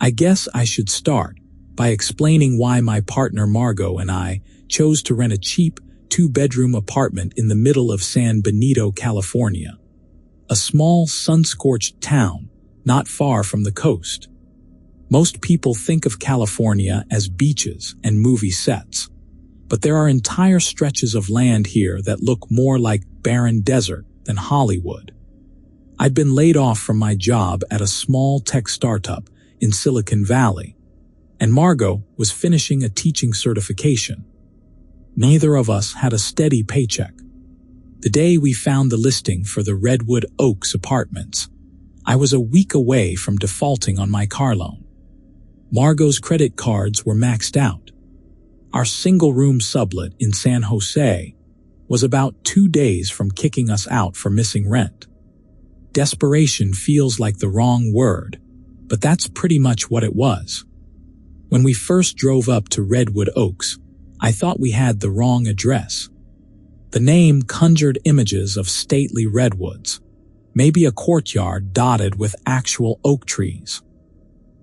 I guess I should start by explaining why my partner Margot and I chose to rent a cheap two-bedroom apartment in the middle of San Benito, California, a small sun-scorched town not far from the coast. Most people think of California as beaches and movie sets, but there are entire stretches of land here that look more like barren desert than Hollywood. I'd been laid off from my job at a small tech startup in Silicon Valley, and Margot was finishing a teaching certification. Neither of us had a steady paycheck. The day we found the listing for the Redwood Oaks apartments, I was a week away from defaulting on my car loan. Margot's credit cards were maxed out. Our single-room sublet in San Jose was about 2 days from kicking us out for missing rent. Desperation feels like the wrong word, but that's pretty much what it was. When we first drove up to Redwood Oaks, I thought we had the wrong address. The name conjured images of stately redwoods, maybe a courtyard dotted with actual oak trees.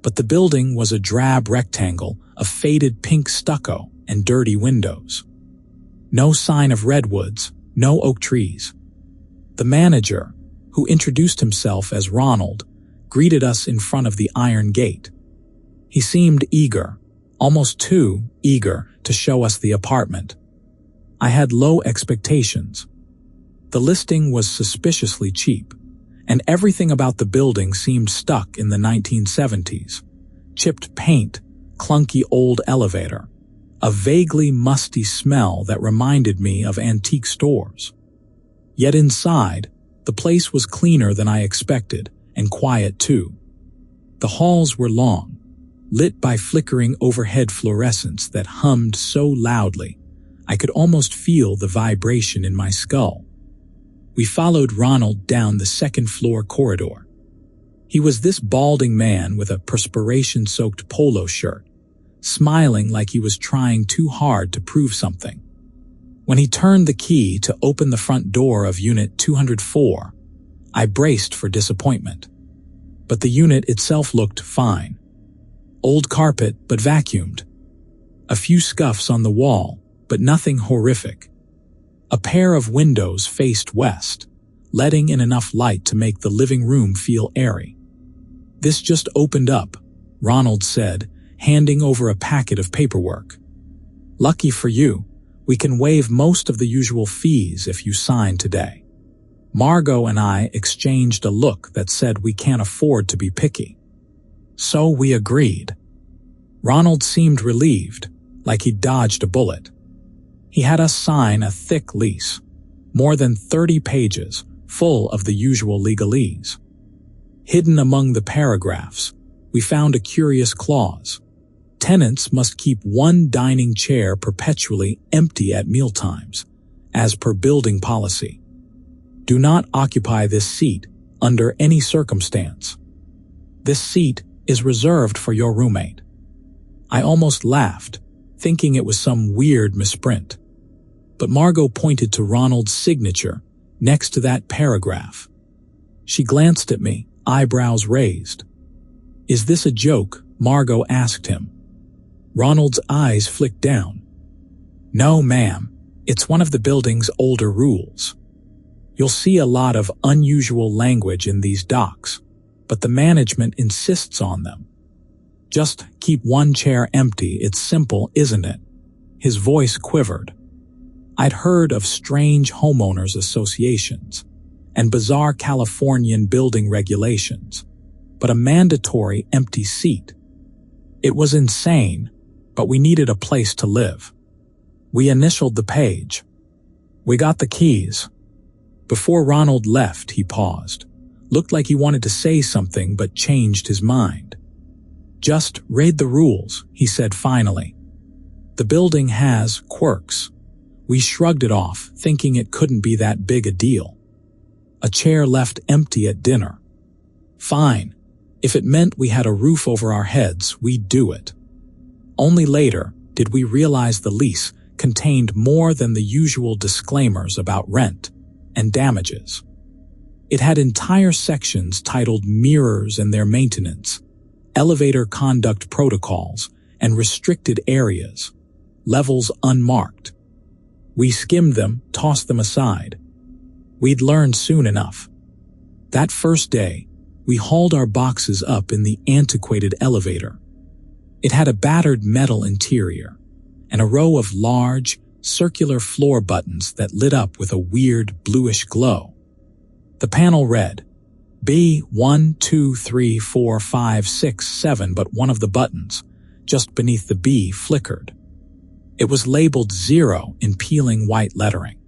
But the building was a drab rectangle of faded pink stucco and dirty windows. No sign of redwoods, no oak trees. The manager, who introduced himself as Ronald, greeted us in front of the iron gate. He seemed eager, almost too eager, to show us the apartment. I had low expectations. The listing was suspiciously cheap, and everything about the building seemed stuck in the 1970s. Chipped paint, clunky old elevator, a vaguely musty smell that reminded me of antique stores. Yet inside, the place was cleaner than I expected, and quiet too. The halls were long, lit by flickering overhead fluorescents that hummed so loudly I could almost feel the vibration in my skull. We followed Ronald down the second-floor corridor. He was this balding man with a perspiration-soaked polo shirt, smiling like he was trying too hard to prove something. When he turned the key to open the front door of Unit 204, I braced for disappointment. But the unit itself looked fine. Old carpet, but vacuumed. A few scuffs on the wall, but nothing horrific. A pair of windows faced west, letting in enough light to make the living room feel airy. "This just opened up," Ronald said, handing over a packet of paperwork. "Lucky for you, we can waive most of the usual fees if you sign today." Margot and I exchanged a look that said we can't afford to be picky. So we agreed. Ronald seemed relieved, like he'd dodged a bullet. He had us sign a thick lease, more than 30 pages, full of the usual legalese. Hidden among the paragraphs, we found a curious clause. Tenants must keep one dining chair perpetually empty at mealtimes, as per building policy. Do not occupy this seat under any circumstance. This seat is reserved for your roommate. I almost laughed, thinking it was some weird misprint. But Margot pointed to Ronald's signature next to that paragraph. She glanced at me, eyebrows raised. "Is this a joke?" Margot asked him. Ronald's eyes flicked down. "No, ma'am. It's one of the building's older rules. You'll see a lot of unusual language in these docs, but the management insists on them. Just keep one chair empty. It's simple, isn't it?" His voice quivered. I'd heard of strange homeowners associations and bizarre Californian building regulations, but a mandatory empty seat. It was insane, but we needed a place to live. We initialed the page. We got the keys. Before Ronald left, he paused. Looked like he wanted to say something but changed his mind. "Just read the rules," he said finally. "The building has quirks." We shrugged it off, thinking it couldn't be that big a deal. A chair left empty at dinner. Fine. If it meant we had a roof over our heads, we'd do it. Only later did we realize the lease contained more than the usual disclaimers about rent and damages. It had entire sections titled mirrors and their maintenance, elevator conduct protocols, and restricted areas, levels unmarked. We skimmed them, tossed them aside. We'd learn soon enough. That first day, we hauled our boxes up in the antiquated elevator. It had a battered metal interior and a row of large, circular floor buttons that lit up with a weird bluish glow. The panel read, B 1, 2, 3, 4, 5, 6, 7, but one of the buttons, just beneath the B, flickered. It was labeled 0 in peeling white lettering.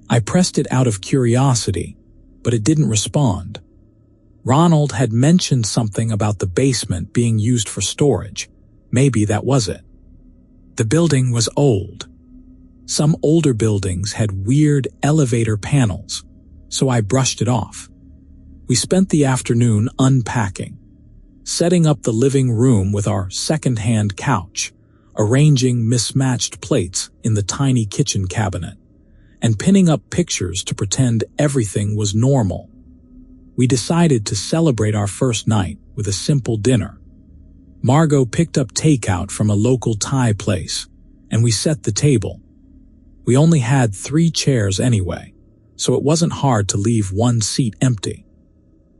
I pressed it out of curiosity, but it didn't respond. Ronald had mentioned something about the basement being used for storage. Maybe that was it. The building was old. Some older buildings had weird elevator panels, so I brushed it off. We spent the afternoon unpacking, setting up the living room with our second-hand couch, arranging mismatched plates in the tiny kitchen cabinet, and pinning up pictures to pretend everything was normal. We decided to celebrate our first night with a simple dinner. Margot picked up takeout from a local Thai place, and we set the table. We only had 3 chairs anyway, so it wasn't hard to leave one seat empty.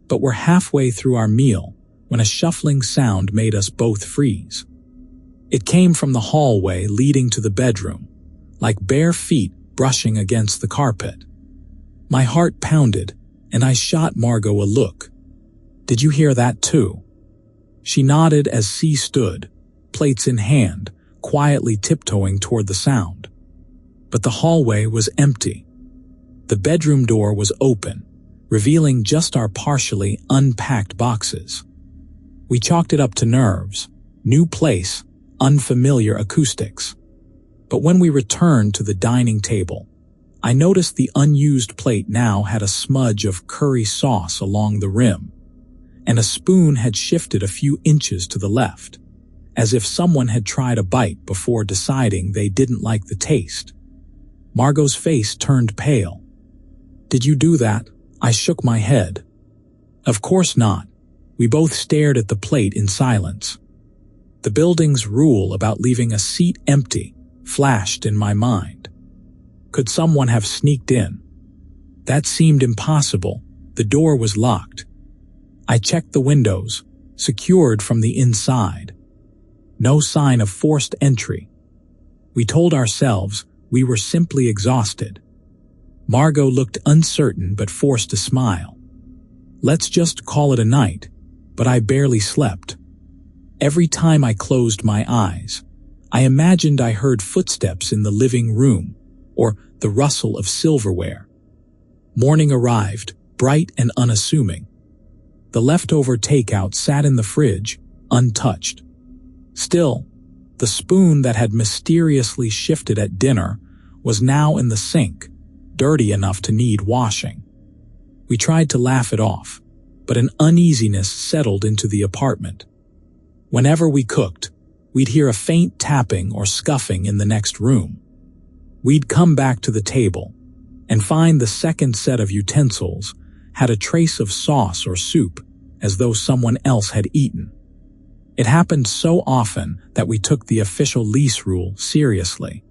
But we're halfway through our meal when a shuffling sound made us both freeze. It came from the hallway leading to the bedroom, like bare feet brushing against the carpet. My heart pounded, and I shot Margot a look. Did you hear that too? She nodded as C stood, plates in hand, quietly tiptoeing toward the sound. But the hallway was empty. The bedroom door was open, revealing just our partially unpacked boxes. We chalked it up to nerves, new place, unfamiliar acoustics. But when we returned to the dining table, I noticed the unused plate now had a smudge of curry sauce along the rim, and a spoon had shifted a few inches to the left, as if someone had tried a bite before deciding they didn't like the taste. Margot's face turned pale. Did you do that? I shook my head. Of course not. We both stared at the plate in silence. The building's rule about leaving a seat empty flashed in my mind. Could someone have sneaked in? That seemed impossible. The door was locked. I checked the windows, secured from the inside. No sign of forced entry. We told ourselves we were simply exhausted. Margot looked uncertain but forced a smile. Let's just call it a night, but I barely slept. Every time I closed my eyes, I imagined I heard footsteps in the living room or the rustle of silverware. Morning arrived, bright and unassuming. The leftover takeout sat in the fridge, untouched. Still, the spoon that had mysteriously shifted at dinner was now in the sink, dirty enough to need washing. We tried to laugh it off, but an uneasiness settled into the apartment. Whenever we cooked, we'd hear a faint tapping or scuffing in the next room. We'd come back to the table and find the second set of utensils had a trace of sauce or soup, as though someone else had eaten. It happened so often that we took the official lease rule seriously.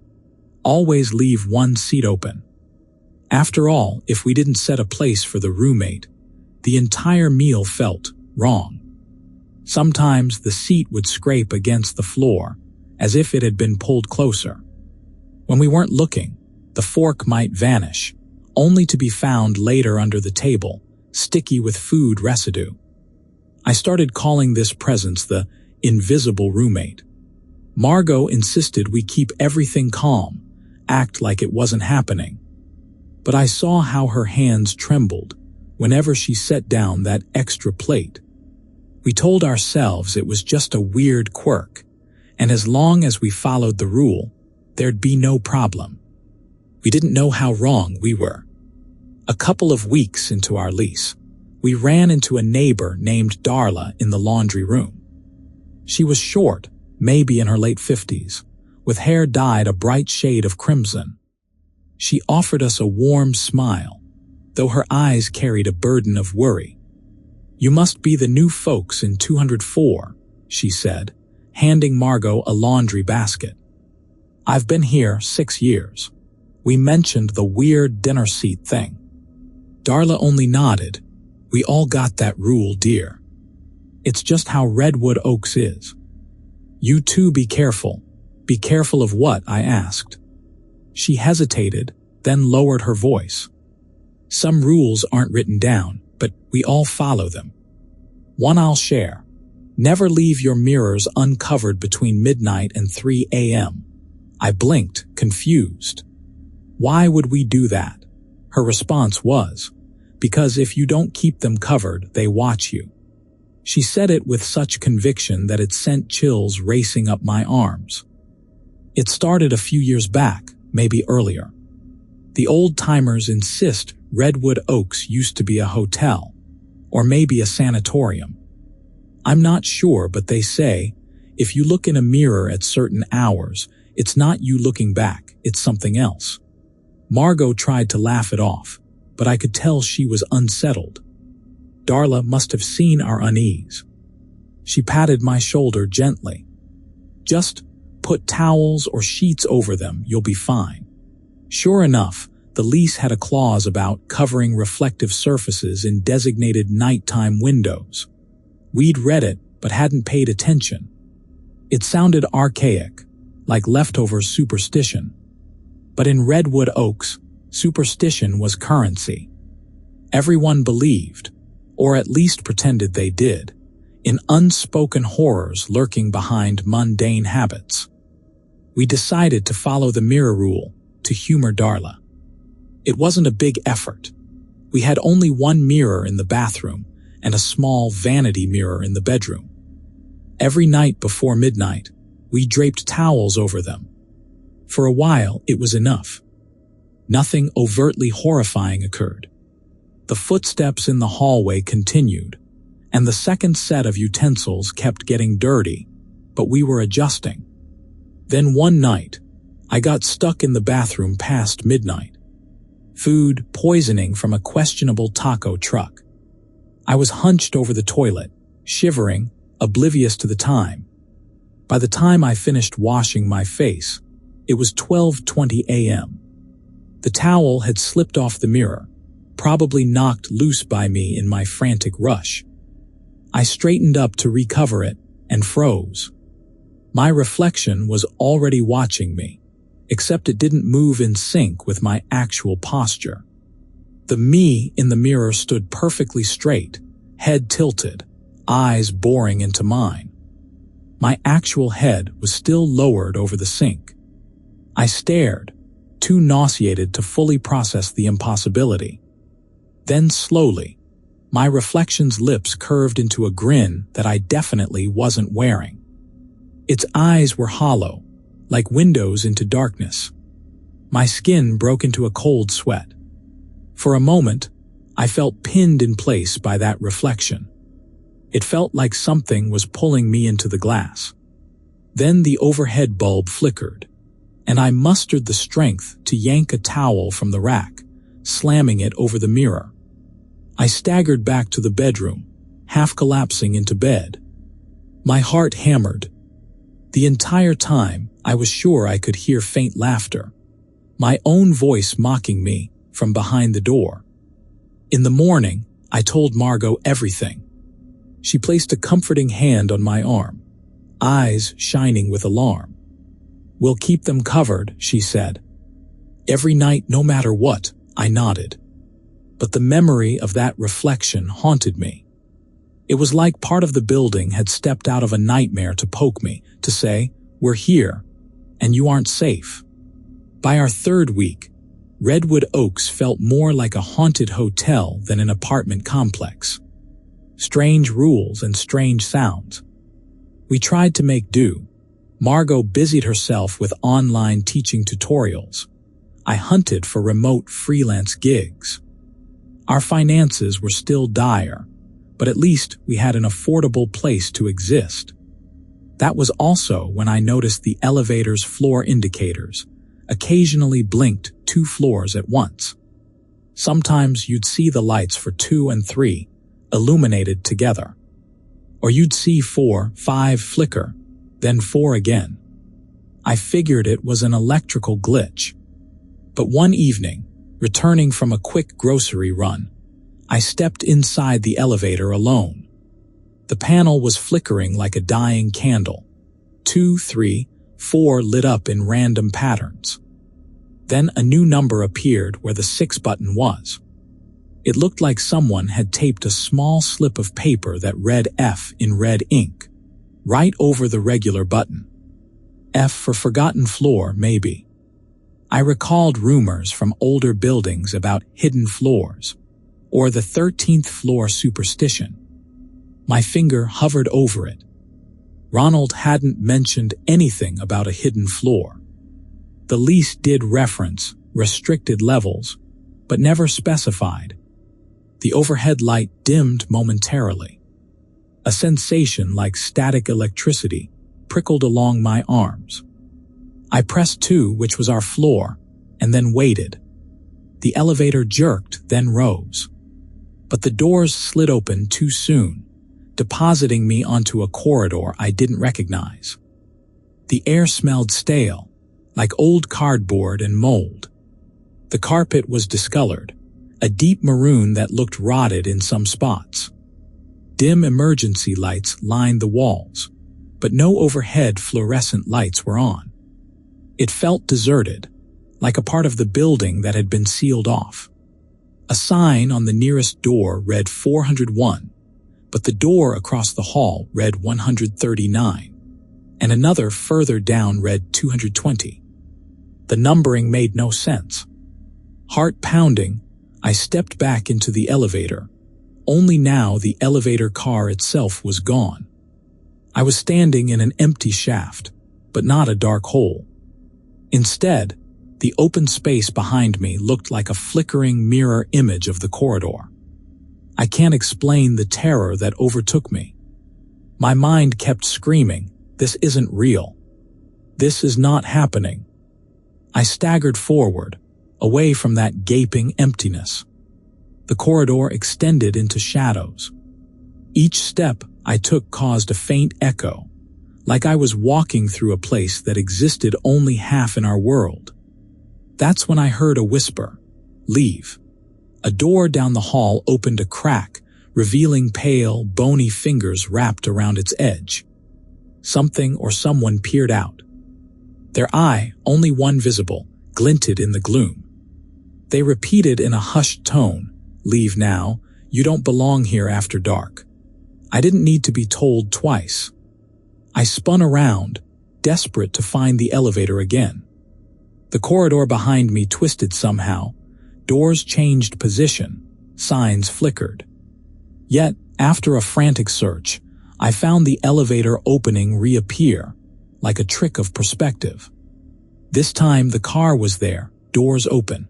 Always leave one seat open. After all, if we didn't set a place for the roommate, the entire meal felt wrong. Sometimes the seat would scrape against the floor, as if it had been pulled closer. When we weren't looking, the fork might vanish, only to be found later under the table, sticky with food residue. I started calling this presence the invisible roommate. Margot insisted we keep everything calm, act like it wasn't happening. But I saw how her hands trembled whenever she set down that extra plate. We told ourselves it was just a weird quirk, and as long as we followed the rule, there'd be no problem. We didn't know how wrong we were. A couple of weeks into our lease, we ran into a neighbor named Darla in the laundry room. She was short, maybe in her late 50s, with hair dyed a bright shade of crimson. She offered us a warm smile, though her eyes carried a burden of worry. "You must be the new folks in 204," she said, handing Margot a laundry basket. "I've been here 6 years. We mentioned the weird dinner seat thing." Darla only nodded. "We all got that rule, dear. It's just how Redwood Oaks is." "You too, be careful." "Be careful of what?" I asked. She hesitated, then lowered her voice. "Some rules aren't written down, but we all follow them. One I'll share. Never leave your mirrors uncovered between midnight and 3 a.m. I blinked, confused. Why would we do that? Her response was, "Because if you don't keep them covered, they watch you." She said it with such conviction that it sent chills racing up my arms. It started a few years back, maybe earlier. The old-timers insist Redwood Oaks used to be a hotel, or maybe a sanatorium. I'm not sure, but they say, if you look in a mirror at certain hours, it's not you looking back, it's something else. Margot tried to laugh it off, but I could tell she was unsettled. Darla must have seen our unease. She patted my shoulder gently. "Just put towels or sheets over them, you'll be fine." Sure enough, the lease had a clause about covering reflective surfaces in designated nighttime windows. We'd read it, but hadn't paid attention. It sounded archaic, like leftover superstition. But in Redwood Oaks, superstition was currency. Everyone believed, or at least pretended they did, in unspoken horrors lurking behind mundane habits. We decided to follow the mirror rule, to humor Darla. It wasn't a big effort. We had only one mirror in the bathroom and a small vanity mirror in the bedroom. Every night before midnight, we draped towels over them. For a while, it was enough. Nothing overtly horrifying occurred. The footsteps in the hallway continued, and the second set of utensils kept getting dirty, but we were adjusting. Then one night, I got stuck in the bathroom past midnight. Food poisoning from a questionable taco truck. I was hunched over the toilet, shivering, oblivious to the time. By the time I finished washing my face, it was 12:20 a.m. The towel had slipped off the mirror, probably knocked loose by me in my frantic rush. I straightened up to recover it and froze. My reflection was already watching me, except it didn't move in sync with my actual posture. The me in the mirror stood perfectly straight, head tilted, eyes boring into mine. My actual head was still lowered over the sink. I stared, too nauseated to fully process the impossibility. Then slowly, my reflection's lips curved into a grin that I definitely wasn't wearing. Its eyes were hollow, like windows into darkness. My skin broke into a cold sweat. For a moment, I felt pinned in place by that reflection. It felt like something was pulling me into the glass. Then the overhead bulb flickered, and I mustered the strength to yank a towel from the rack, slamming it over the mirror. I staggered back to the bedroom, half collapsing into bed. My heart hammered. The entire time, I was sure I could hear faint laughter, my own voice mocking me from behind the door. In the morning, I told Margot everything. She placed a comforting hand on my arm, eyes shining with alarm. "We'll keep them covered," she said. "Every night, no matter what," I nodded. But the memory of that reflection haunted me. It was like part of the building had stepped out of a nightmare to poke me, to say, "We're here, and you aren't safe." By our third week, Redwood Oaks felt more like a haunted hotel than an apartment complex. Strange rules and strange sounds. We tried to make do. Margot busied herself with online teaching tutorials. I hunted for remote freelance gigs. Our finances were still dire, but at least we had an affordable place to exist. That was also when I noticed the elevator's floor indicators occasionally blinked 2 floors at once. Sometimes you'd see the lights for 2 and 3 illuminated together. Or you'd see 4, 5 flicker, then 4 again. I figured it was an electrical glitch. But one evening, returning from a quick grocery run, I stepped inside the elevator alone. The panel was flickering like a dying candle. 2, 3, 4 lit up in random patterns. Then a new number appeared where the 6 button was. It looked like someone had taped a small slip of paper that read F in red ink, right over the regular button. F for forgotten floor, maybe. I recalled rumors from older buildings about hidden floors, or the 13th floor superstition. My finger hovered over it. Ronald hadn't mentioned anything about a hidden floor. The lease did reference restricted levels, but never specified. The overhead light dimmed momentarily. A sensation like static electricity prickled along my arms. I pressed 2, which was our floor, and then waited. The elevator jerked, then rose. But the doors slid open too soon, depositing me onto a corridor I didn't recognize. The air smelled stale, like old cardboard and mold. The carpet was discolored, a deep maroon that looked rotted in some spots. Dim emergency lights lined the walls, but no overhead fluorescent lights were on. It felt deserted, like a part of the building that had been sealed off. A sign on the nearest door read 401, but the door across the hall read 139, and another further down read 220. The numbering made no sense. Heart pounding, I stepped back into the elevator. Only now the elevator car itself was gone. I was standing in an empty shaft, but not a dark hole. Instead, the open space behind me looked like a flickering mirror image of the corridor. I can't explain the terror that overtook me. My mind kept screaming, "This isn't real. This is not happening." I staggered forward, away from that gaping emptiness. The corridor extended into shadows. Each step I took caused a faint echo, like I was walking through a place that existed only half in our world. That's when I heard a whisper, "Leave." A door down the hall opened a crack, revealing pale, bony fingers wrapped around its edge. Something or someone peered out. Their eye, only one visible, glinted in the gloom. They repeated in a hushed tone, "Leave now. You don't belong here after dark." I didn't need to be told twice. I spun around, desperate to find the elevator again. The corridor behind me twisted somehow. Doors changed position. Signs flickered. Yet, after a frantic search, I found the elevator opening reappear, like a trick of perspective. This time the car was there, doors open.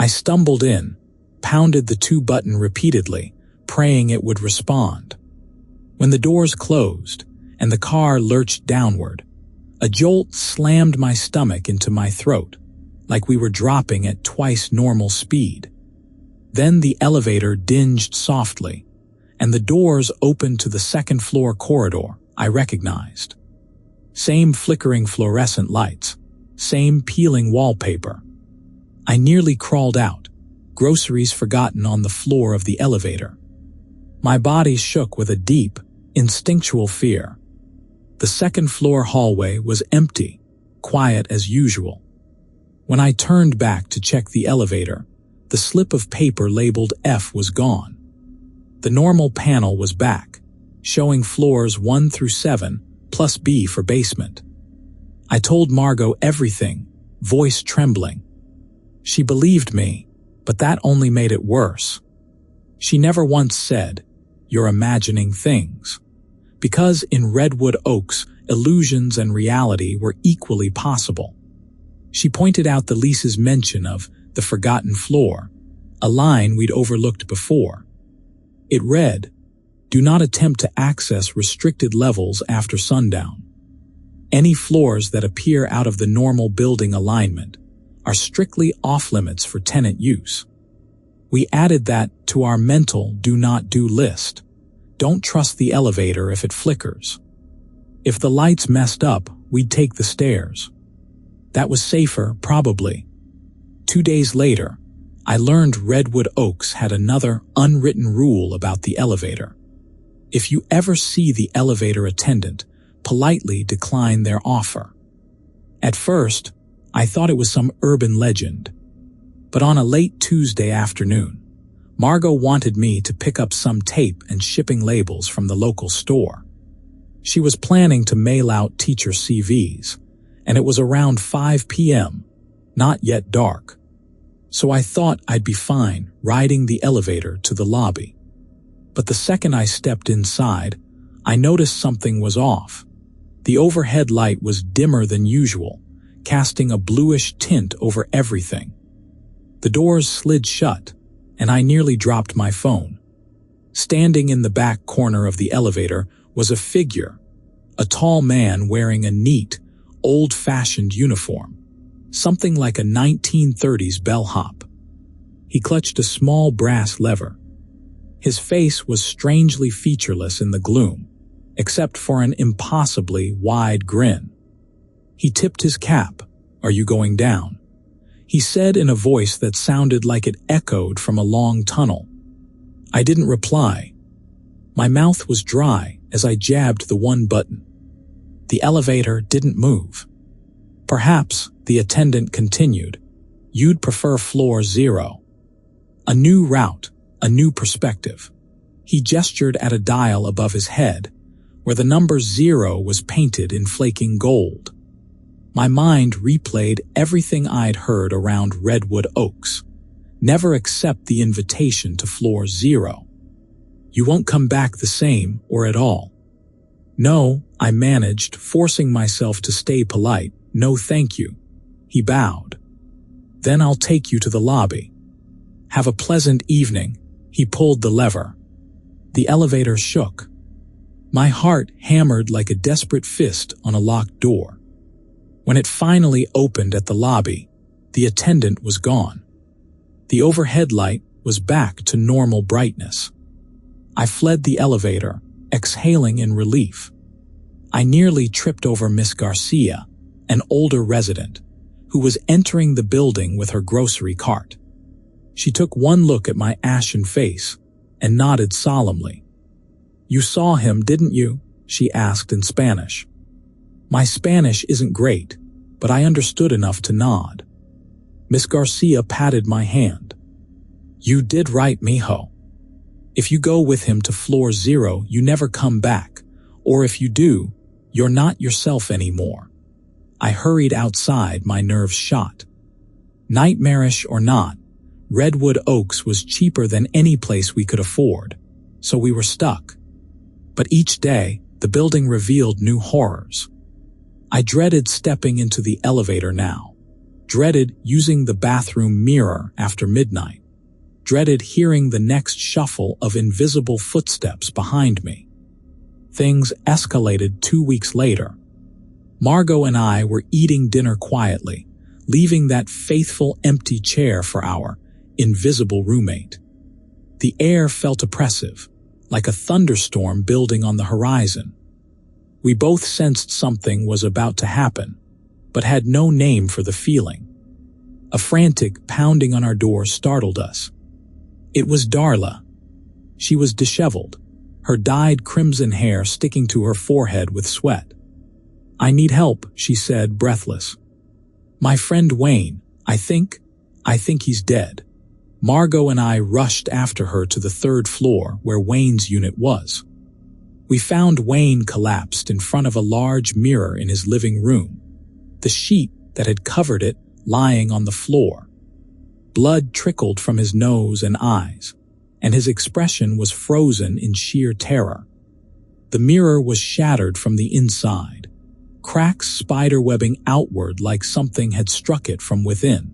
I stumbled in, pounded the 2 button repeatedly, praying it would respond. When the doors closed and the car lurched downward, a jolt slammed my stomach into my throat, like we were dropping at twice normal speed. Then the elevator dinged softly, and the doors opened to the second-floor corridor I recognized. Same flickering fluorescent lights, same peeling wallpaper. I nearly crawled out, groceries forgotten on the floor of the elevator. My body shook with a deep, instinctual fear. The second-floor hallway was empty, quiet as usual. When I turned back to check the elevator, the slip of paper labeled F was gone. The normal panel was back, showing floors 1 through 7, plus B for basement. I told Margot everything, voice trembling. She believed me, but that only made it worse. She never once said, "You're imagining things," because in Redwood Oaks, illusions and reality were equally possible. She pointed out the lease's mention of the forgotten floor, a line we'd overlooked before. It read, "Do not attempt to access restricted levels after sundown. Any floors that appear out of the normal building alignment are strictly off-limits for tenant use." We added that to our mental do not do list, don't trust the elevator if it flickers. If the lights messed up, we'd take the stairs. That was safer, probably. 2 days later, I learned Redwood Oaks had another unwritten rule about the elevator. If you ever see the elevator attendant, politely decline their offer. At first, I thought it was some urban legend. But on a late Tuesday afternoon, Margot wanted me to pick up some tape and shipping labels from the local store. She was planning to mail out teacher CVs, and it was around 5 p.m., not yet dark. So I thought I'd be fine riding the elevator to the lobby. But the second I stepped inside, I noticed something was off. The overhead light was dimmer than usual, casting a bluish tint over everything. The doors slid shut, and I nearly dropped my phone. Standing in the back corner of the elevator was a figure, a tall man wearing a neat, old-fashioned uniform, something like a 1930s bellhop. He clutched a small brass lever. His face was strangely featureless in the gloom, except for an impossibly wide grin. He tipped his cap. "Are you going down?" he said in a voice that sounded like it echoed from a long tunnel. I didn't reply. My mouth was dry as I jabbed the one button. The elevator didn't move. Perhaps, the attendant continued, you'd prefer floor 0. A new route, a new perspective. He gestured at a dial above his head, where the number 0 was painted in flaking gold. My mind replayed everything I'd heard around Redwood Oaks. Never accept the invitation to floor 0. You won't come back the same or at all. No, I managed, forcing myself to stay polite. No thank you. He bowed. Then I'll take you to the lobby. Have a pleasant evening. He pulled the lever. The elevator shook. My heart hammered like a desperate fist on a locked door. When it finally opened at the lobby, the attendant was gone. The overhead light was back to normal brightness. I fled the elevator, exhaling in relief. I nearly tripped over Miss Garcia, an older resident, who was entering the building with her grocery cart. She took one look at my ashen face and nodded solemnly. You saw him, didn't you? She asked in Spanish. My Spanish isn't great, but I understood enough to nod. Miss Garcia patted my hand. You did right, mijo. If you go with him to floor 0, you never come back, or if you do, you're not yourself anymore. I hurried outside, my nerves shot. Nightmarish or not, Redwood Oaks was cheaper than any place we could afford, so we were stuck. But each day, the building revealed new horrors. I dreaded stepping into the elevator now, dreaded using the bathroom mirror after midnight, dreaded hearing the next shuffle of invisible footsteps behind me. Things escalated 2 weeks later. Margot and I were eating dinner quietly, leaving that faithful empty chair for our invisible roommate. The air felt oppressive, like a thunderstorm building on the horizon. We both sensed something was about to happen, but had no name for the feeling. A frantic pounding on our door startled us. It was Darla. She was disheveled, her dyed crimson hair sticking to her forehead with sweat. I need help, she said, breathless. My friend Wayne, I think he's dead. Margot and I rushed after her to the 3rd floor where Wayne's unit was. We found Wayne collapsed in front of a large mirror in his living room, the sheet that had covered it lying on the floor. Blood trickled from his nose and eyes, and his expression was frozen in sheer terror. The mirror was shattered from the inside, cracks spiderwebbing outward like something had struck it from within.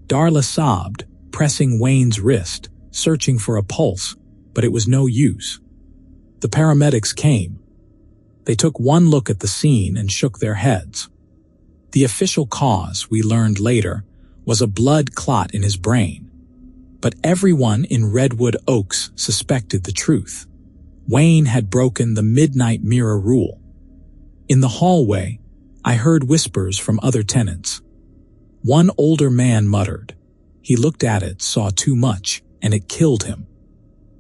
Darla sobbed, pressing Wayne's wrist, searching for a pulse, but it was no use. The paramedics came. They took one look at the scene and shook their heads. The official cause, we learned later, was a blood clot in his brain. But everyone in Redwood Oaks suspected the truth. Wayne had broken the midnight mirror rule. In the hallway, I heard whispers from other tenants. One older man muttered. He looked at it, saw too much, and it killed him.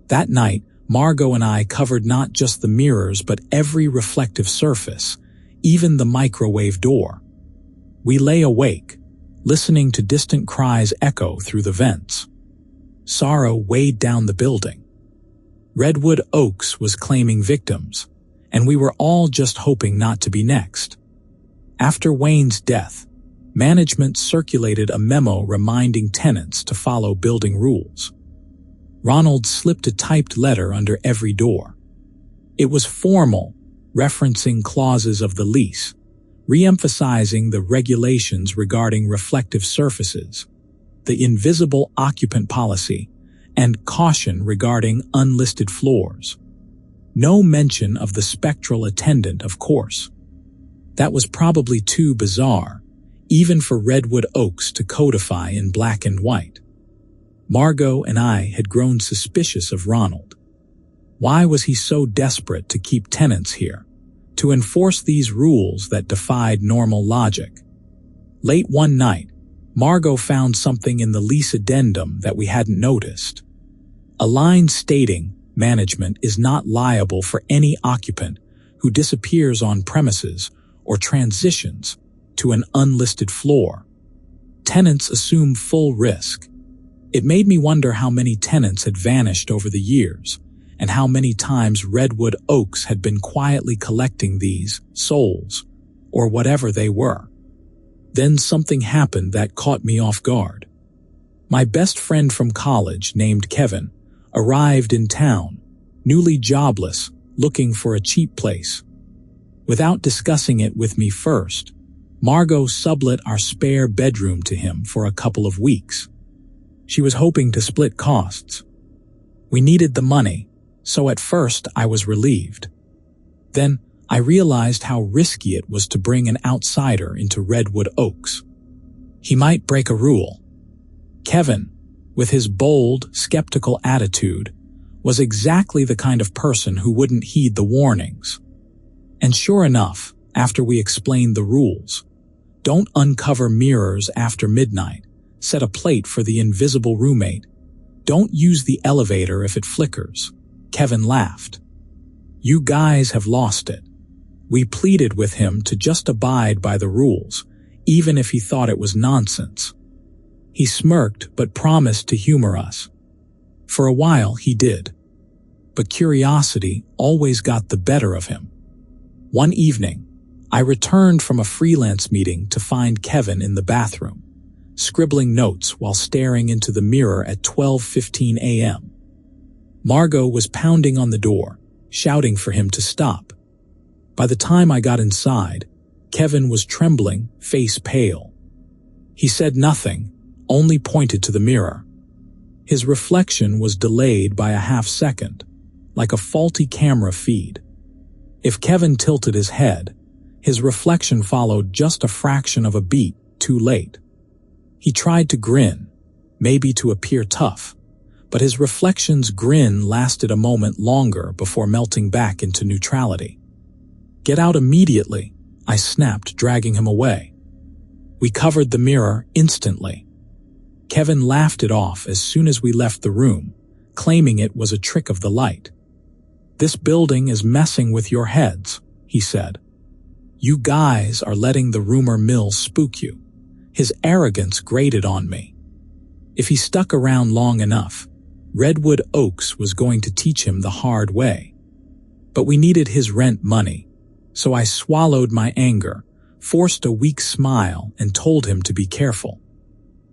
That night, Margot and I covered not just the mirrors but every reflective surface, even the microwave door. We lay awake, listening to distant cries echo through the vents. Sorrow weighed down the building. Redwood Oaks was claiming victims, and we were all just hoping not to be next. After Wayne's death, management circulated a memo reminding tenants to follow building rules. Ronald slipped a typed letter under every door. It was formal, referencing clauses of the lease, re-emphasizing the regulations regarding reflective surfaces, the invisible occupant policy, and caution regarding unlisted floors. No mention of the spectral attendant, of course. That was probably too bizarre, even for Redwood Oaks to codify in black and white. Margot and I had grown suspicious of Ronald. Why was he so desperate to keep tenants here, to enforce these rules that defied normal logic? Late one night, Margot found something in the lease addendum that we hadn't noticed. A line stating management is not liable for any occupant who disappears on premises or transitions to an unlisted floor. Tenants assume full risk. It made me wonder how many tenants had vanished over the years, and how many times Redwood Oaks had been quietly collecting these souls, or whatever they were. Then something happened that caught me off guard. My best friend from college, named Kevin, arrived in town, newly jobless, looking for a cheap place. Without discussing it with me first, Margot sublet our spare bedroom to him for a couple of weeks. She was hoping to split costs. We needed the money, so at first I was relieved. Then I realized how risky it was to bring an outsider into Redwood Oaks. He might break a rule. Kevin, with his bold, skeptical attitude, was exactly the kind of person who wouldn't heed the warnings. And sure enough, after we explained the rules, don't uncover mirrors after midnight, set a plate for the invisible roommate, don't use the elevator if it flickers, Kevin laughed. You guys have lost it. We pleaded with him to just abide by the rules, even if he thought it was nonsense. He smirked but promised to humor us. For a while he did. But curiosity always got the better of him. One evening, I returned from a freelance meeting to find Kevin in the bathroom, scribbling notes while staring into the mirror at 12:15 a.m. Margot was pounding on the door, shouting for him to stop. By the time I got inside, Kevin was trembling, face pale. He said nothing, only pointed to the mirror. His reflection was delayed by a half second, like a faulty camera feed. If Kevin tilted his head, his reflection followed just a fraction of a beat too late. He tried to grin, maybe to appear tough, but his reflection's grin lasted a moment longer before melting back into neutrality. Get out immediately, I snapped, dragging him away. We covered the mirror instantly. Kevin laughed it off as soon as we left the room, claiming it was a trick of the light. This building is messing with your heads, he said. You guys are letting the rumor mill spook you. His arrogance grated on me. If he stuck around long enough, Redwood Oaks was going to teach him the hard way. But we needed his rent money, so I swallowed my anger, forced a weak smile, and told him to be careful.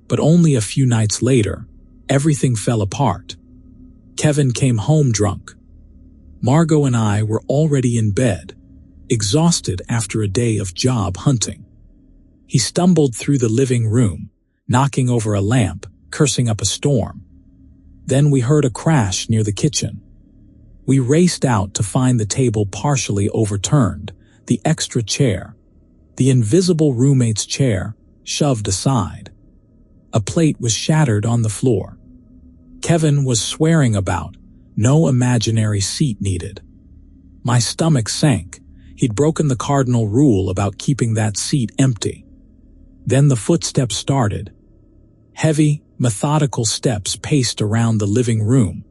But only a few nights later, everything fell apart. Kevin came home drunk. Margot and I were already in bed, exhausted after a day of job hunting. He stumbled through the living room, knocking over a lamp, cursing up a storm. Then we heard a crash near the kitchen. We raced out to find the table partially overturned, the extra chair, the invisible roommate's chair, shoved aside. A plate was shattered on the floor. Kevin was swearing about, No imaginary seat needed. My stomach sank. He'd broken the cardinal rule about keeping that seat empty. Then the footsteps started. Heavy, methodical steps paced around the living room,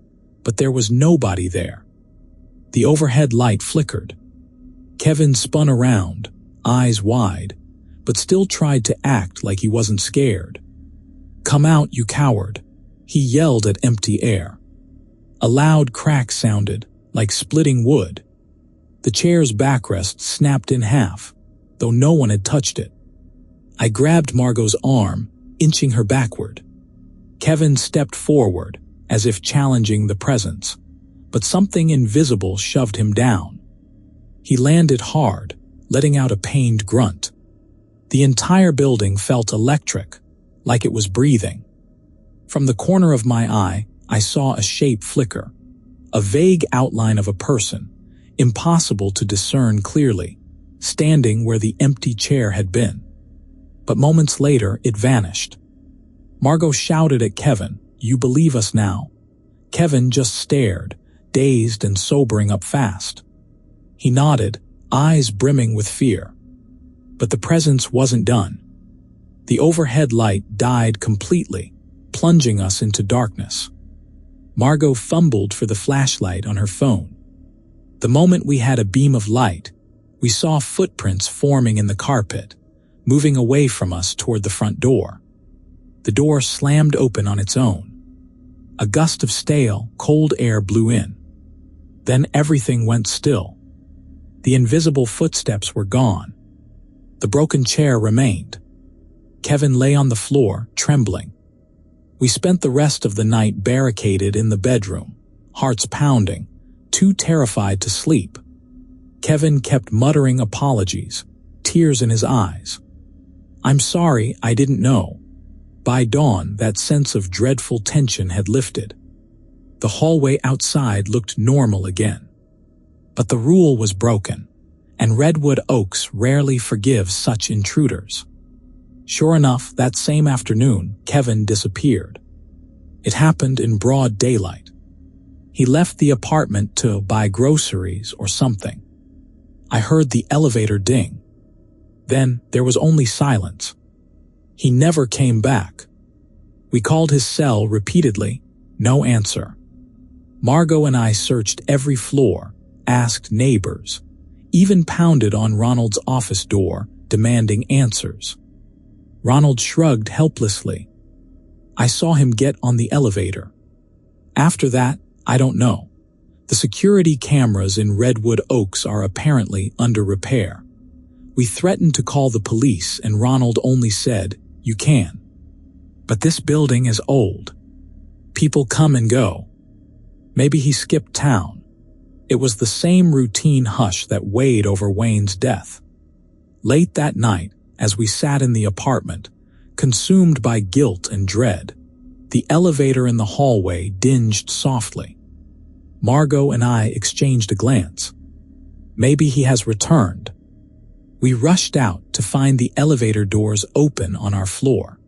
but there was nobody there. The overhead light flickered. Kevin spun around, eyes wide, but still tried to act like he wasn't scared. "Come out, you coward," he yelled at empty air. A loud crack sounded, like splitting wood. The chair's backrest snapped in half, though no one had touched it. I grabbed Margot's arm, inching her backward. Kevin stepped forward, as if challenging the presence, but something invisible shoved him down. He landed hard, letting out a pained grunt. The entire building felt electric, like it was breathing. From the corner of my eye, I saw a shape flicker, a vague outline of a person, impossible to discern clearly, standing where the empty chair had been. But moments later, it vanished. Margot shouted at Kevin, "You believe us now?" Kevin just stared, dazed and sobering up fast. He nodded, eyes brimming with fear. But the presence wasn't done. The overhead light died completely, plunging us into darkness. Margot fumbled for the flashlight on her phone. The moment we had a beam of light, we saw footprints forming in the carpet, moving away from us toward the front door. The door slammed open on its own. A gust of stale, cold air blew in. Then everything went still. The invisible footsteps were gone. The broken chair remained. Kevin lay on the floor, trembling. We spent the rest of the night barricaded in the bedroom, hearts pounding, too terrified to sleep. Kevin kept muttering apologies, tears in his eyes. "I'm sorry, I didn't know." By dawn, that sense of dreadful tension had lifted. The hallway outside looked normal again. But the rule was broken, and Redwood Oaks rarely forgives such intruders. Sure enough, that same afternoon, Kevin disappeared. It happened in broad daylight. He left the apartment to buy groceries or something. I heard the elevator ding. Then there was only silence. He never came back. We called his cell repeatedly, no answer. Margot and I searched every floor, asked neighbors, even pounded on Ronald's office door, demanding answers. Ronald shrugged helplessly. I saw him get on the elevator. After that, I don't know. The security cameras in Redwood Oaks are apparently under repair. We threatened to call the police and Ronald only said, "You can." But this building is old. People come and go. Maybe he skipped town. It was the same routine hush that weighed over Wayne's death. Late that night, as we sat in the apartment, consumed by guilt and dread, the elevator in the hallway dinged softly. Margot and I exchanged a glance. Maybe he has returned. We rushed out to find the elevator doors open on our floor.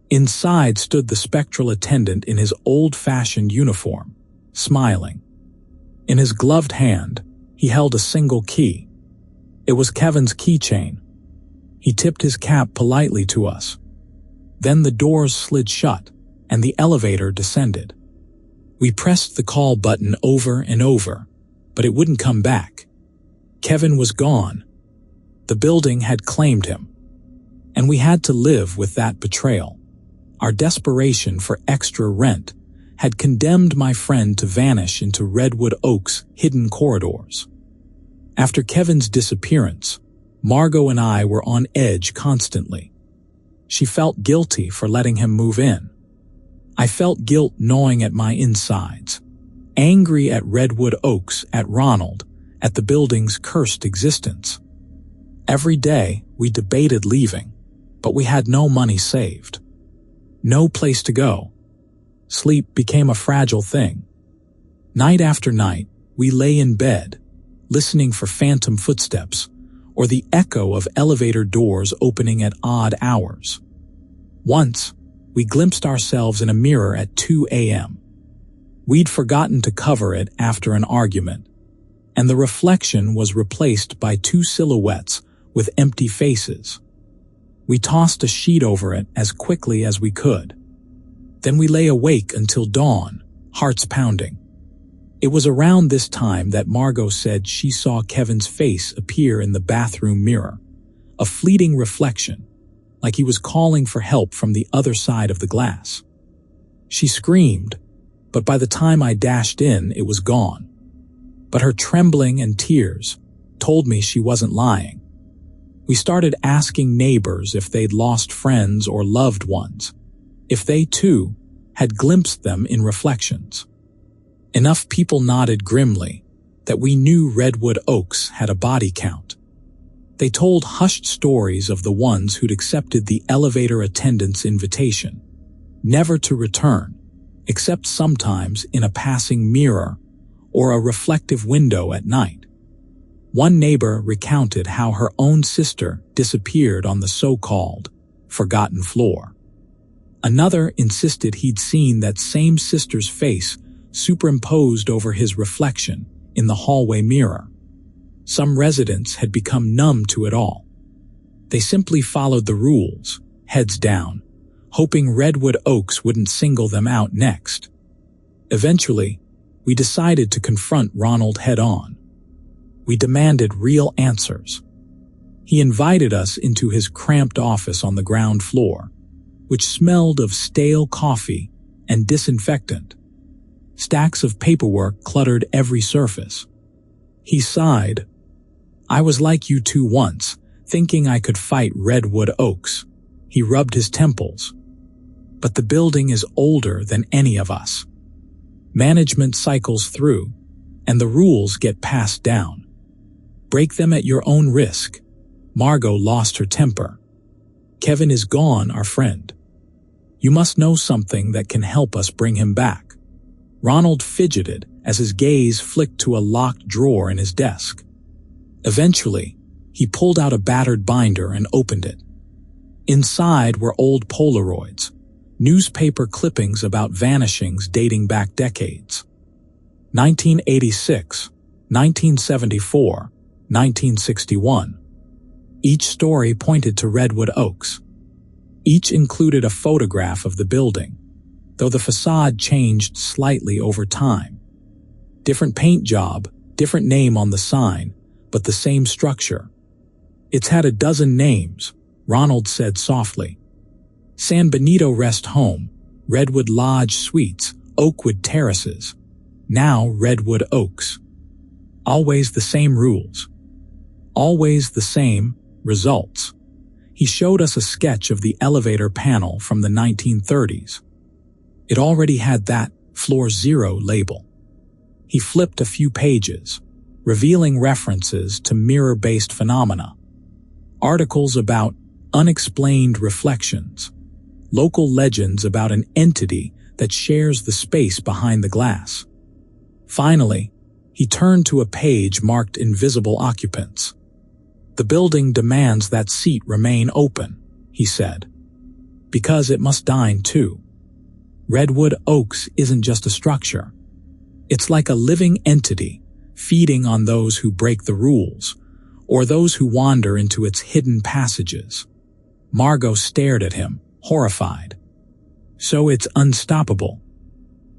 Inside stood the spectral attendant in his old-fashioned uniform, smiling. In his gloved hand, he held a single key. It was Kevin's keychain. He tipped his cap politely to us. Then the doors slid shut, and the elevator descended. We pressed the call button over and over, but it wouldn't come back. Kevin was gone. The building had claimed him, and we had to live with that betrayal. Our desperation for extra rent had condemned my friend to vanish into Redwood Oaks' hidden corridors. After Kevin's disappearance, Margot and I were on edge constantly. She felt guilty for letting him move in. I felt guilt gnawing at my insides, angry at Redwood Oaks, at Ronald, at the building's cursed existence. Every day, we debated leaving, but we had no money saved. No place to go. Sleep became a fragile thing. Night after night, we lay in bed, listening for phantom footsteps or the echo of elevator doors opening at odd hours. Once, we glimpsed ourselves in a mirror at 2 a.m. We'd forgotten to cover it after an argument, and the reflection was replaced by two silhouettes with empty faces. We tossed a sheet over it as quickly as we could. Then we lay awake until dawn, hearts pounding. It was around this time that Margot said she saw Kevin's face appear in the bathroom mirror, a fleeting reflection, like he was calling for help from the other side of the glass. She screamed, but by the time I dashed in, it was gone. But her trembling and tears told me she wasn't lying. We started asking neighbors if they'd lost friends or loved ones, if they too had glimpsed them in reflections. Enough people nodded grimly that we knew Redwood Oaks had a body count. They told hushed stories of the ones who'd accepted the elevator attendant's invitation, never to return, except sometimes in a passing mirror or a reflective window at night. One neighbor recounted how her own sister disappeared on the so-called forgotten floor. Another insisted he'd seen that same sister's face superimposed over his reflection in the hallway mirror. Some residents had become numb to it all. They simply followed the rules, heads down, hoping Redwood Oaks wouldn't single them out next. Eventually, we decided to confront Ronald head-on. We demanded real answers. He invited us into his cramped office on the ground floor, which smelled of stale coffee and disinfectant. Stacks of paperwork cluttered every surface. He sighed. "I was like you two once, thinking I could fight Redwood Oaks." He rubbed his temples. "But the building is older than any of us. Management cycles through, and the rules get passed down. Break them at your own risk." Margot lost her temper. "Kevin is gone, our friend. You must know something that can help us bring him back." Ronald fidgeted as his gaze flicked to a locked drawer in his desk. Eventually, he pulled out a battered binder and opened it. Inside were old Polaroids, newspaper clippings about vanishings dating back decades. 1986, 1974, 1961. Each story pointed to Redwood Oaks. Each included a photograph of the building, though the facade changed slightly over time. Different paint job, different name on the sign, but the same structure. "It's had a dozen names," Ronald said softly. "San Benito Rest Home, Redwood Lodge Suites, Oakwood Terraces. Now Redwood Oaks. Always the same rules. Always the same results." He showed us a sketch of the elevator panel from the 1930s. It already had that Floor Zero label. He flipped a few pages, revealing references to mirror-based phenomena. Articles about unexplained reflections, local legends about an entity that shares the space behind the glass. Finally, he turned to a page marked Invisible Occupants. "The building demands that seat remain open," he said, "because it must dine too. Redwood Oaks isn't just a structure. It's like a living entity, feeding on those who break the rules, or those who wander into its hidden passages." Margot stared at him, horrified. "So it's unstoppable.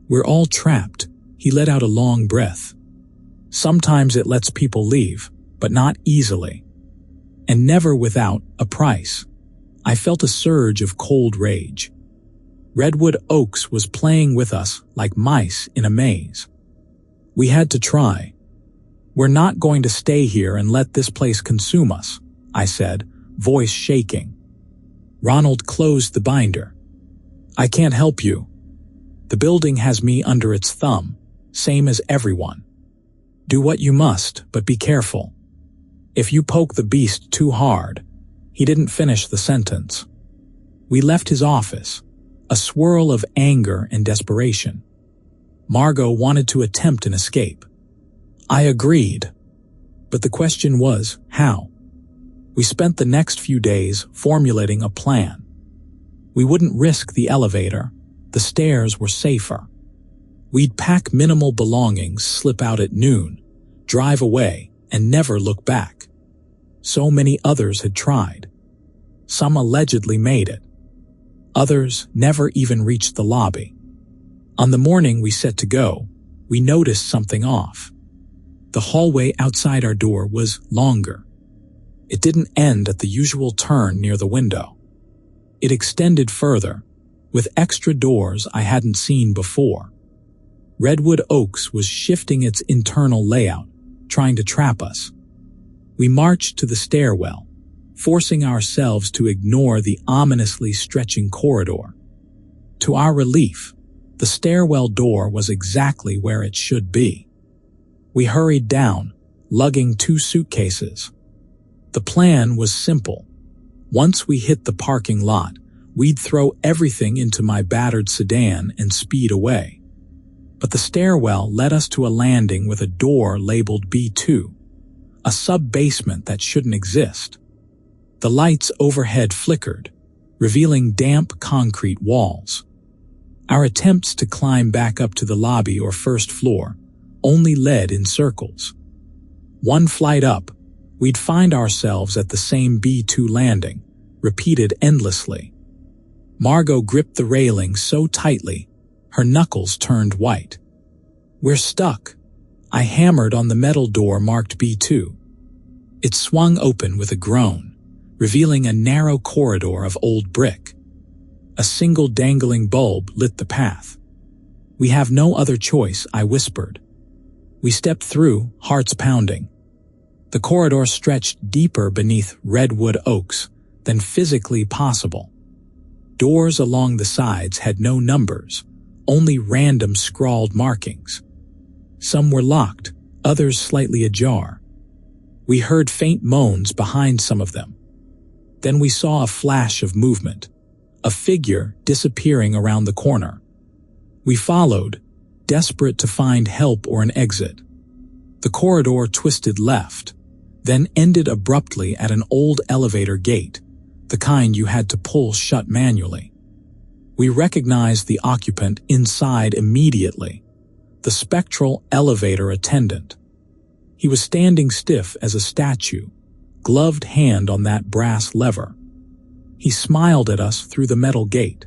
We're all trapped." He let out a long breath. "Sometimes it lets people leave, but not easily. And never without a price." I felt a surge of cold rage. Redwood Oaks was playing with us like mice in a maze. We had to try. "We're not going to stay here and let this place consume us," I said, voice shaking. Ronald closed the binder. "I can't help you. The building has me under its thumb, same as everyone. Do what you must, but be careful. If you poke the beast too hard." He didn't finish the sentence. We left his office, a swirl of anger and desperation. Margot wanted to attempt an escape. I agreed. But the question was, how? We spent the next few days formulating a plan. We wouldn't risk the elevator. The stairs were safer. We'd pack minimal belongings, slip out at noon, drive away, and never look back. So many others had tried. Some allegedly made it. Others never even reached the lobby. On the morning we set to go, we noticed something off. The hallway outside our door was longer. It didn't end at the usual turn near the window. It extended further, with extra doors I hadn't seen before. Redwood Oaks was shifting its internal layout, trying to trap us. We marched to the stairwell, forcing ourselves to ignore the ominously stretching corridor. To our relief, the stairwell door was exactly where it should be. We hurried down, lugging 2 suitcases. The plan was simple. Once we hit the parking lot, we'd throw everything into my battered sedan and speed away. But the stairwell led us to a landing with a door labeled B2, a sub-basement that shouldn't exist. The lights overhead flickered, revealing damp concrete walls. Our attempts to climb back up to the lobby or first floor only led in circles. One flight up, we'd find ourselves at the same B2 landing, repeated endlessly. Margot gripped the railing so tightly, her knuckles turned white. "We're stuck." I hammered on the metal door marked B2. It swung open with a groan, revealing a narrow corridor of old brick. A single dangling bulb lit the path. "We have no other choice," I whispered. We stepped through, hearts pounding. The corridor stretched deeper beneath Redwood Oaks than physically possible. Doors along the sides had no numbers, only random scrawled markings. Some were locked, others slightly ajar. We heard faint moans behind some of them. Then we saw a flash of movement, a figure disappearing around the corner. We followed, desperate to find help or an exit. The corridor twisted left, then ended abruptly at an old elevator gate, the kind you had to pull shut manually. We recognized the occupant inside immediately, the spectral elevator attendant. He was standing stiff as a statue, gloved hand on that brass lever. He smiled at us through the metal gate.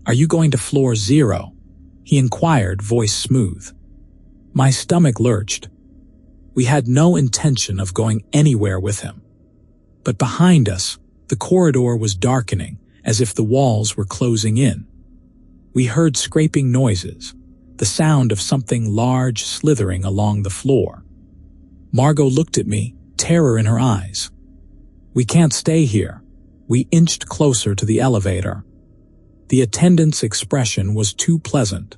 "Are you going to floor 0? He inquired, voice smooth. My stomach lurched. We had no intention of going anywhere with him. But behind us, the corridor was darkening, as if the walls were closing in. We heard scraping noises, the sound of something large slithering along the floor. Margot looked at me, terror in her eyes. "We can't stay here." We inched closer to the elevator. The attendant's expression was too pleasant,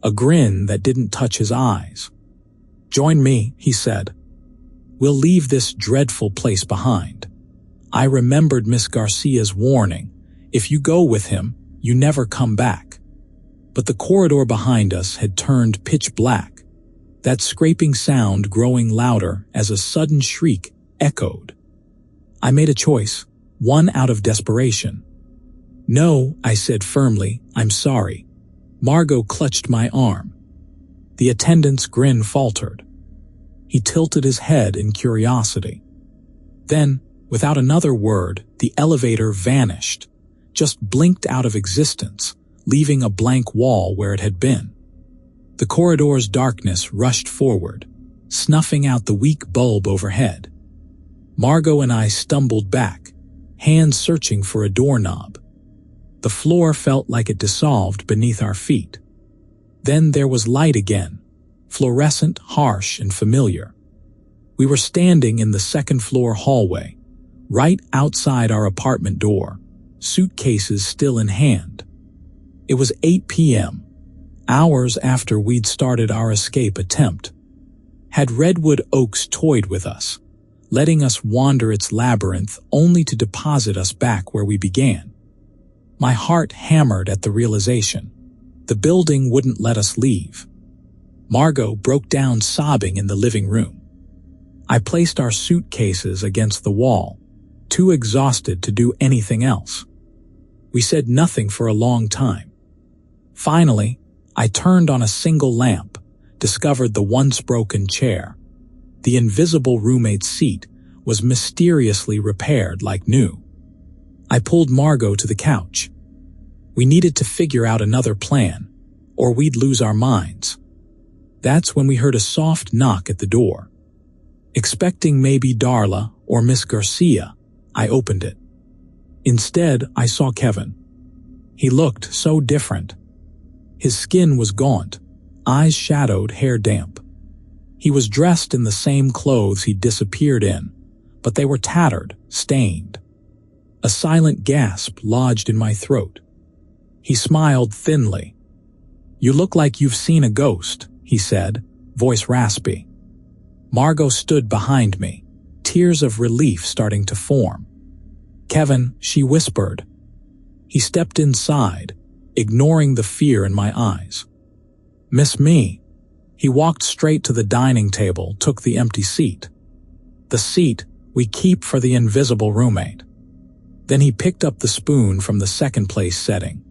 a grin that didn't touch his eyes. "Join me," he said. "We'll leave this dreadful place behind." I remembered Miss Garcia's warning, if you go with him, you never come back. But the corridor behind us had turned pitch black, that scraping sound growing louder as a sudden shriek echoed. I made a choice, one out of desperation. "No," I said firmly, "I'm sorry." Margot clutched my arm. The attendant's grin faltered. He tilted his head in curiosity. Then, without another word, the elevator vanished, just blinked out of existence, leaving a blank wall where it had been. The corridor's darkness rushed forward, snuffing out the weak bulb overhead. Margot and I stumbled back, hands searching for a doorknob. The floor felt like it dissolved beneath our feet. Then there was light again, fluorescent, harsh, and familiar. We were standing in the second-floor hallway, right outside our apartment door, suitcases still in hand. It was 8 p.m., hours after we'd started our escape attempt. Had Redwood Oaks toyed with us, letting us wander its labyrinth only to deposit us back where we began? My heart hammered at the realization. The building wouldn't let us leave. Margot broke down sobbing in the living room. I placed our suitcases against the wall, too exhausted to do anything else. We said nothing for a long time. Finally, I turned on a single lamp, discovered the once broken chair. The invisible roommate's seat was mysteriously repaired like new. I pulled Margot to the couch. We needed to figure out another plan, or we'd lose our minds. That's when we heard a soft knock at the door. Expecting maybe Darla or Miss Garcia, I opened it. Instead, I saw Kevin. He looked so different. His skin was gaunt, eyes shadowed, hair damp. He was dressed in the same clothes he'd disappeared in, but they were tattered, stained. A silent gasp lodged in my throat. He smiled thinly. "You look like you've seen a ghost," he said, voice raspy. Margot stood behind me, tears of relief starting to form. "Kevin," she whispered. He stepped inside, ignoring the fear in my eyes. "Miss me." He walked straight to the dining table, took the empty seat. "The seat we keep for the invisible roommate." Then he picked up the spoon from the second place setting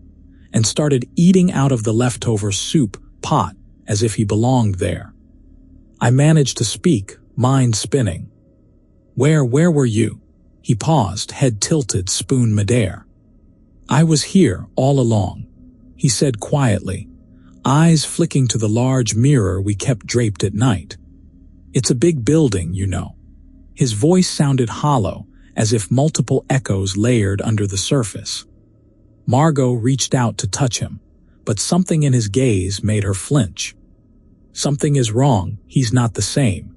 and started eating out of the leftover soup pot as if he belonged there. I managed to speak, mind spinning. Where were you?" He paused, head tilted, spoon midair. "I was here all along," he said quietly, eyes flicking to the large mirror we kept draped at night. "It's a big building, you know." His voice sounded hollow, as if multiple echoes layered under the surface. Margot reached out to touch him, but something in his gaze made her flinch. "Something is wrong, he's not the same."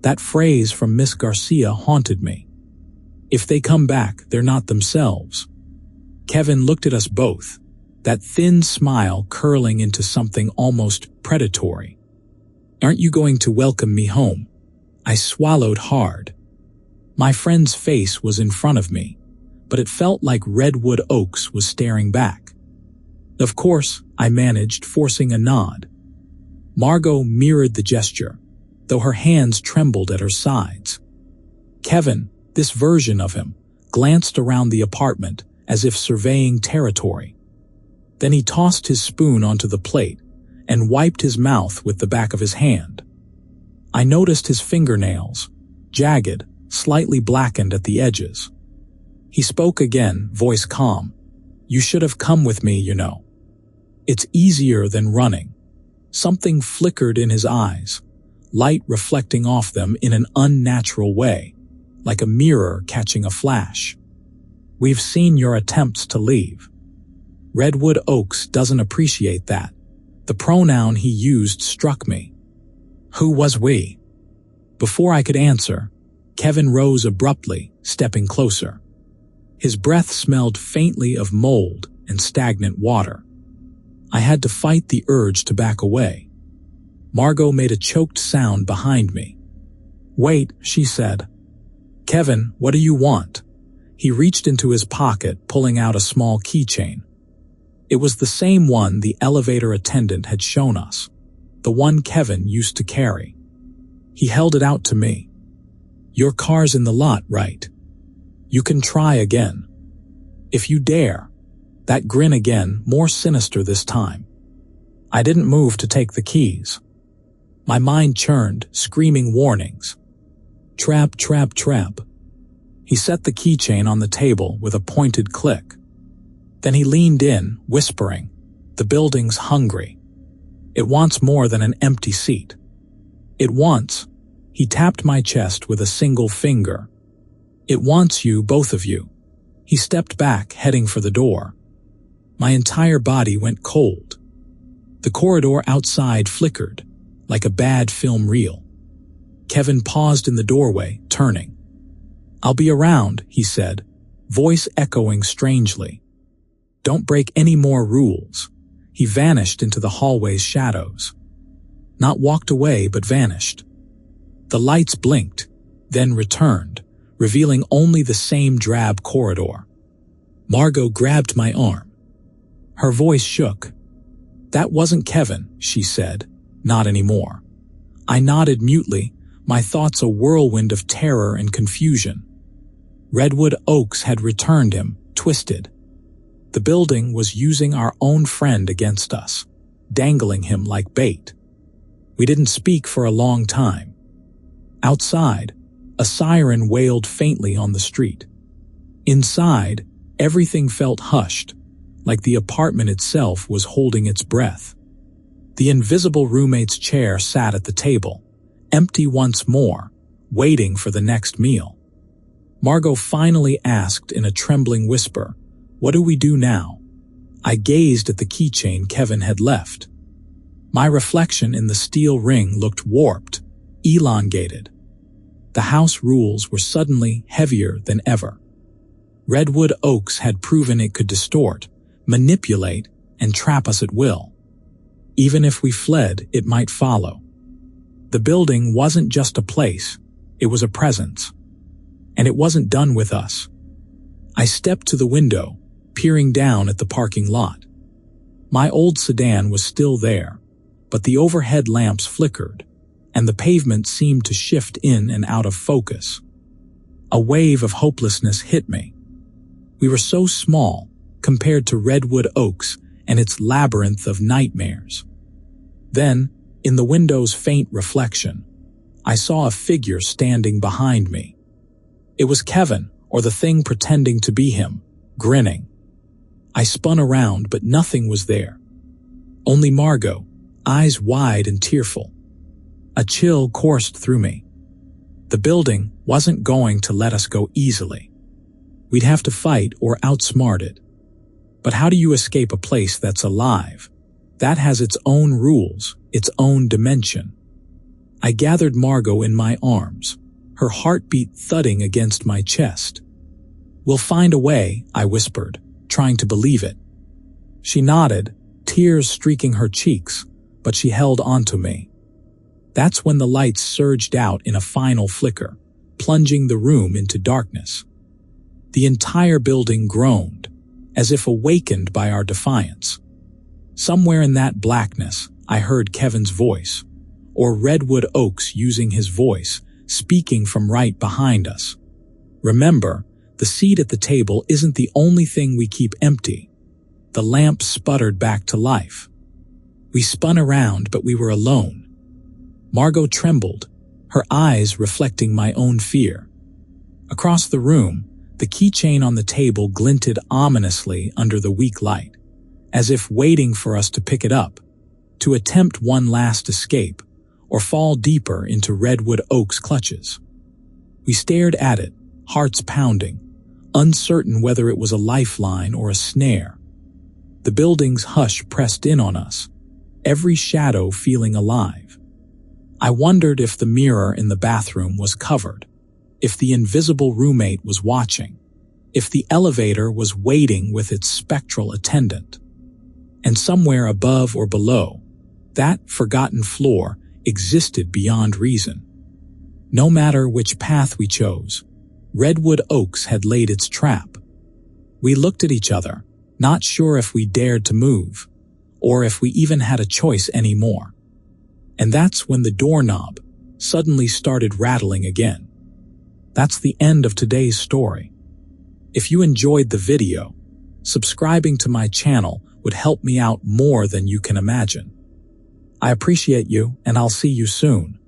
That phrase from Miss Garcia haunted me. If they come back, they're not themselves. Kevin looked at us both, that thin smile curling into something almost predatory. "Aren't you going to welcome me home?" I swallowed hard. My friend's face was in front of me, but it felt like Redwood Oaks was staring back. "Of course," I managed, forcing a nod. Margot mirrored the gesture, though her hands trembled at her sides. Kevin, this version of him, glanced around the apartment as if surveying territory. Then he tossed his spoon onto the plate and wiped his mouth with the back of his hand. I noticed his fingernails, jagged, slightly blackened at the edges. He spoke again, voice calm. "You should have come with me, you know. It's easier than running." Something flickered in his eyes, light reflecting off them in an unnatural way, like a mirror catching a flash. "We've seen your attempts to leave. Redwood Oaks doesn't appreciate that." The pronoun he used struck me. "Who was we?" Before I could answer, Kevin rose abruptly, stepping closer. His breath smelled faintly of mold and stagnant water. I had to fight the urge to back away. Margot made a choked sound behind me. "Wait," she said. "Kevin, what do you want?" He reached into his pocket, pulling out a small keychain. It was the same one the elevator attendant had shown us, the one Kevin used to carry. He held it out to me. "Your car's in the lot, right? You can try again. If you dare." That grin again, more sinister this time. I didn't move to take the keys. My mind churned, screaming warnings. "Trap, trap, trap." He set the keychain on the table with a pointed click. Then he leaned in, whispering, "The building's hungry. It wants more than an empty seat. It wants—" He tapped my chest with a single finger. "It wants you, both of you." He stepped back, heading for the door. My entire body went cold. The corridor outside flickered, like a bad film reel. Kevin paused in the doorway, turning. "I'll be around," he said, voice echoing strangely. "Don't break any more rules." He vanished into the hallway's shadows. Not walked away, but vanished. The lights blinked, then returned, revealing only the same drab corridor. Margot grabbed my arm. Her voice shook. "That wasn't Kevin," she said. "Not anymore." I nodded mutely, my thoughts a whirlwind of terror and confusion. Redwood Oaks had returned him, twisted. The building was using our own friend against us. dangling him like bait. We didn't speak for a long time. Outside, a siren wailed faintly on the street. Inside, everything felt hushed, like the apartment itself was holding its breath. The invisible roommate's chair sat at the table, empty once more, waiting for the next meal. Margot finally asked in a trembling whisper, "What do we do now?" I gazed at the keychain Kevin had left. My reflection in the steel ring looked warped, elongated. The house rules were suddenly heavier than ever. Redwood Oaks had proven it could distort, manipulate, and trap us at will. Even if we fled, it might follow. The building wasn't just a place, it was a presence. And it wasn't done with us. I stepped to the window, peering down at the parking lot. My old sedan was still there, but the overhead lamps flickered, and the pavement seemed to shift in and out of focus. A wave of hopelessness hit me. We were so small compared to Redwood Oaks and its labyrinth of nightmares. Then, in the window's faint reflection, I saw a figure standing behind me. It was Kevin, or the thing pretending to be him, grinning. I spun around, but nothing was there. Only Margot, eyes wide and tearful. A chill coursed through me. The building wasn't going to let us go easily. We'd have to fight or outsmart it. But how do you escape a place that's alive? That has its own rules, its own dimension. I gathered Margot in my arms, her heartbeat thudding against my chest. "We'll find a way," I whispered, trying to believe it. She nodded, tears streaking her cheeks, but she held onto me. That's when the lights surged out in a final flicker, plunging the room into darkness. The entire building groaned, as if awakened by our defiance. Somewhere in that blackness, I heard Kevin's voice, or Redwood Oaks using his voice, speaking from right behind us. "Remember, the seat at the table isn't the only thing we keep empty." The lamp sputtered back to life. We spun around, but we were alone. Margot trembled, her eyes reflecting my own fear. Across the room, the keychain on the table glinted ominously under the weak light, as if waiting for us to pick it up, to attempt one last escape, or fall deeper into Redwood Oaks' clutches. We stared at it, hearts pounding, uncertain whether it was a lifeline or a snare. The building's hush pressed in on us, every shadow feeling alive. I wondered if the mirror in the bathroom was covered, if the invisible roommate was watching, if the elevator was waiting with its spectral attendant. And somewhere above or below, that forgotten floor existed beyond reason. No matter which path we chose, Redwood Oaks had laid its trap. We looked at each other, not sure if we dared to move, or if we even had a choice anymore. And that's when the doorknob suddenly started rattling again. That's the end of today's story. If you enjoyed the video, subscribing to my channel would help me out more than you can imagine. I appreciate you, and I'll see you soon.